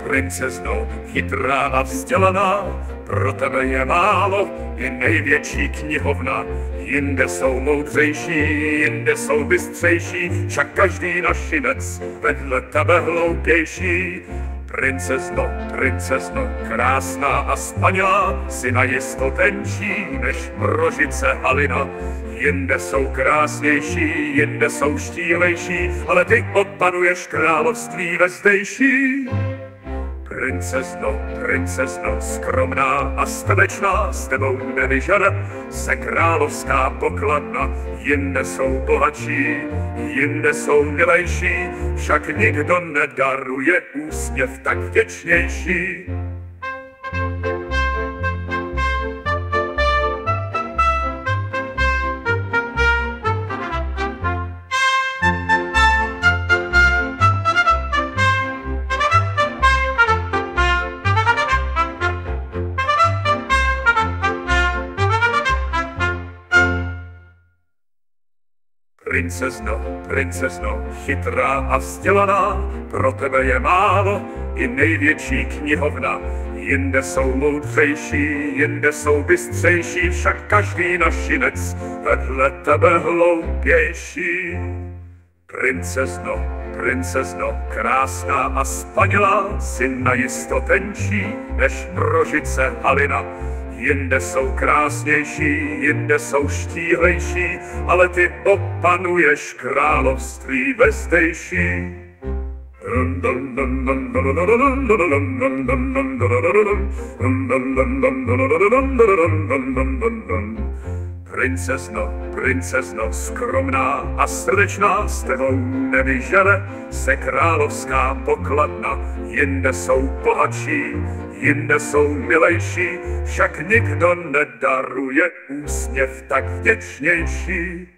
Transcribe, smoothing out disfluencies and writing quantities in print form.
Princezno, chytrá a vzdělaná, pro tebe je málo, i největší knihovna. Jinde jsou moudřejší, jinde jsou bystřejší, však každý našinec vedle tebe hloupější. Princezno, krásná a spanilá, si najisto tenčí než mrožice halina. Jinde jsou krásnější, jinde jsou štílejší, ale ty opanuješ království vezdejší. Princezno, skromná a statečná, s tebou nevyžene se královská pokladna. Jinde jsou bohatší, jinde jsou milejší, však nikdo nedaruje úsměv tak vděčnější. Princezno, chytrá a vzdělaná, pro tebe je málo, i největší knihovna. Jinde jsou moudřejší, jinde jsou bystřejší, však každý našinec vedle tebe hloupější. Princezno, krásná a spanilá, si najisto tenčí než mrožice halina. Jinde jsou krásnější, jinde jsou štíhlejší, ale ty opanuješ království vezdejší. Princezno, skromná a srdečná, s tebou nevyžene se královská pokladna. Jinde jsou bohatší, jinde jsou milejší, však nikdo nedaruje úsměv tak vděčnější.